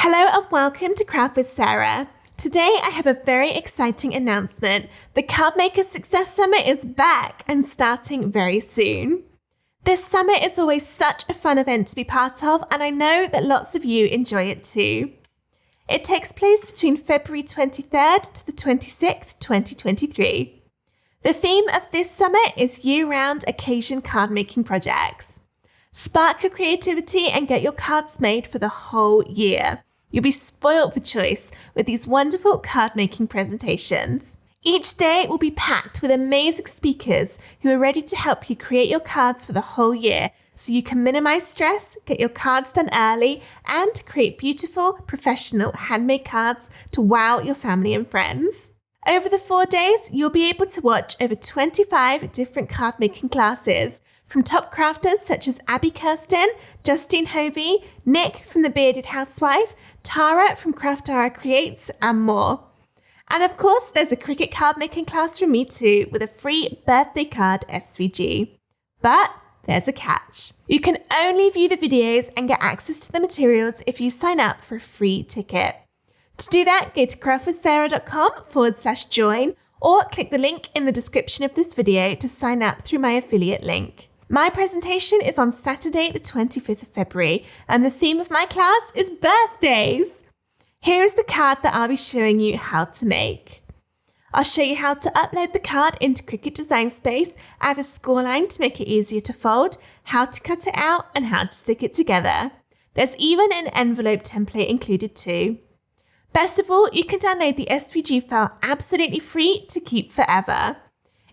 Hello and welcome to Craft with Sarah. Today I have a very exciting announcement. The Card Maker Success Summit is back and starting very soon. This summit is always such a fun event to be part of, and I know that lots of you enjoy it too. It takes place between February 23rd to the 26th, 2023. The theme of this summit is year-round occasion card making projects. Spark your creativity and get your cards made for the whole year. You'll be spoiled for choice with these wonderful card making presentations. Each day will be packed with amazing speakers who are ready to help you create your cards for the whole year so you can minimize stress, get your cards done early, and create beautiful, professional, handmade cards to wow your family and friends. Over the 4 days, you'll be able to watch over 25 different card making classes from top crafters such as Abby Kirsten, Justine Hovey, Nick from The Bearded Housewife, Tara from Craftara Creates, and more. And of course, there's a Cricut card making class from me too with a free birthday card SVG. But there's a catch. You can only view the videos and get access to the materials if you sign up for a free ticket. To do that, go to craftwithsarah.com/join or click the link in the description of this video to sign up through my affiliate link. My presentation is on Saturday, the 25th of February, and the theme of my class is birthdays. Here is the card that I'll be showing you how to make. I'll show you how to upload the card into Cricut Design Space, add a scoreline to make it easier to fold, how to cut it out, and how to stick it together. There's even an envelope template included too. Best of all, you can download the SVG file absolutely free to keep forever.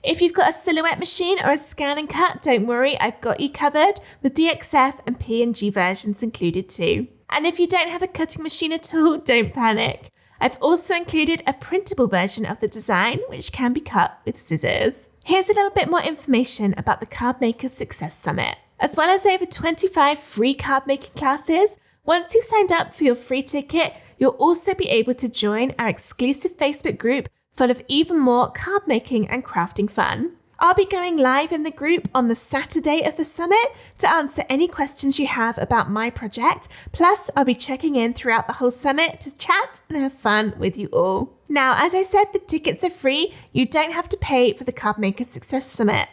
If you've got a Silhouette machine or a scan and cut, don't worry, I've got you covered with DXF and PNG versions included too. And if you don't have a cutting machine at all, don't panic. I've also included a printable version of the design, which can be cut with scissors. Here's a little bit more information about the Card Maker Success Summit. As well as over 25 free card making classes, once you've signed up for your free ticket, you'll also be able to join our exclusive Facebook group full of even more card making and crafting fun. I'll be going live in the group on the Saturday of the summit to answer any questions you have about my project. Plus, I'll be checking in throughout the whole summit to chat and have fun with you all. Now, as I said, the tickets are free. You don't have to pay for the Card Maker Success Summit.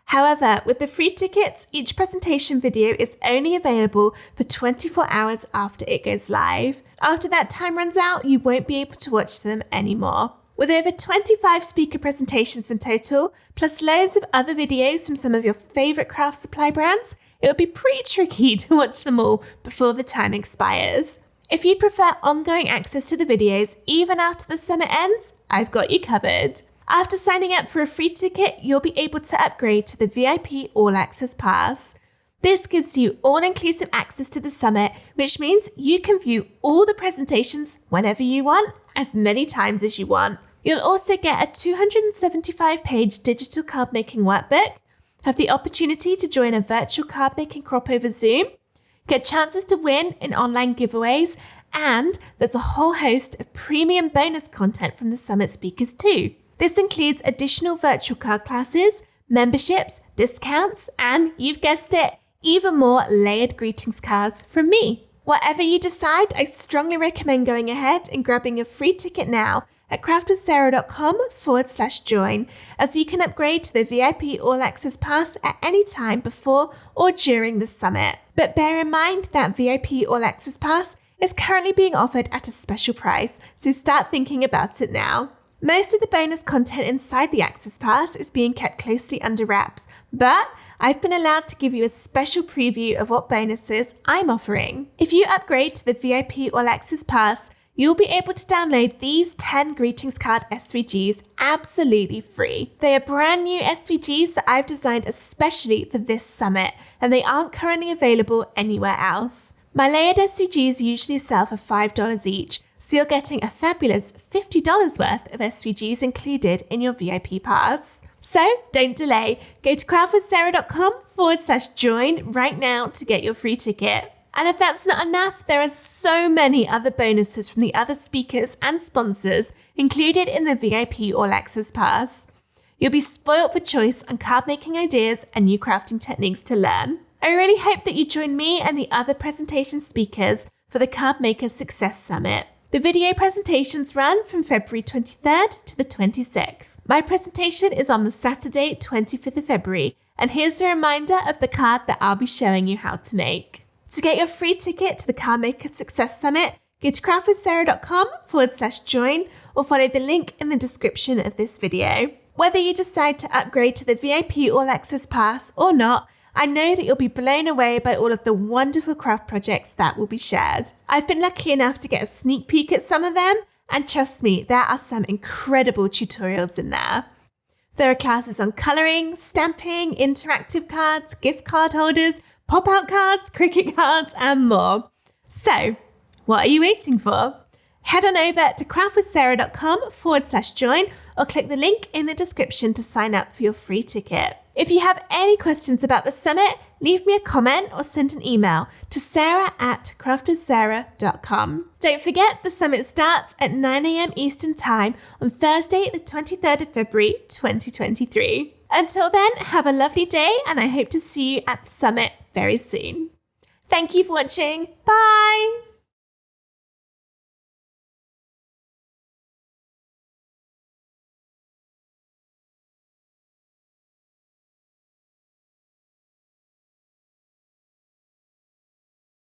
However, with the free tickets, each presentation video is only available for 24 hours after it goes live. After that time runs out, you won't be able to watch them anymore. With over 25 speaker presentations in total, plus loads of other videos from some of your favourite craft supply brands, it would be pretty tricky to watch them all before the time expires. If you prefer ongoing access to the videos even after the summit ends, I've got you covered. After signing up for a free ticket, you'll be able to upgrade to the VIP All Access Pass. This gives you all-inclusive access to the summit, which means you can view all the presentations whenever you want, as many times as you want. You'll also get a 275-page digital card making workbook, have the opportunity to join a virtual card making crop over Zoom, get chances to win in online giveaways, and there's a whole host of premium bonus content from the summit speakers too. This includes additional virtual card classes, memberships, discounts, and you've guessed it, even more layered greetings cards from me. Whatever you decide, I strongly recommend going ahead and grabbing a free ticket now at craftwithsarah.com/join, as you can upgrade to the VIP All Access Pass at any time before or during the summit. But bear in mind that VIP All Access Pass is currently being offered at a special price, so start thinking about it now. Most of the bonus content inside the Access Pass is being kept closely under wraps, but I've been allowed to give you a special preview of what bonuses I'm offering. If you upgrade to the VIP All Access Pass, you'll be able to download these 10 greetings card SVGs absolutely free. They are brand new SVGs that I've designed especially for this summit, and they aren't currently available anywhere else. My layered SVGs usually sell for $5 each, so you're getting a fabulous $50 worth of SVGs included in your VIP pass. So don't delay, go to craftwithsarah.com/join right now to get your free ticket. And if that's not enough, there are so many other bonuses from the other speakers and sponsors included in the VIP All Access Pass. You'll be spoiled for choice on card making ideas and new crafting techniques to learn. I really hope that you join me and the other presentation speakers for the Card Maker Success Summit. The video presentations run from February 23rd to the 26th. My presentation is on the Saturday, 25th of February, and here's a reminder of the card that I'll be showing you how to make. To get your free ticket to the Card Maker Success Summit, go to craftwithsarah.com/join or follow the link in the description of this video. Whether you decide to upgrade to the VIP All Access Pass or not, I know that you'll be blown away by all of the wonderful craft projects that will be shared. I've been lucky enough to get a sneak peek at some of them, and trust me, there are some incredible tutorials in there. There are classes on colouring, stamping, interactive cards, gift card holders, pop-out cards, cricket cards, and more. So, what are you waiting for? Head on over to craftwithsarah.com/join or click the link in the description to sign up for your free ticket. If you have any questions about the summit, leave me a comment or send an email to sarah@craftwithsarah.com. Don't forget, the summit starts at 9 a.m. Eastern Time on Thursday, the 23rd of February, 2023. Until then, have a lovely day, and I hope to see you at the summit very soon. Thank you for watching. Bye!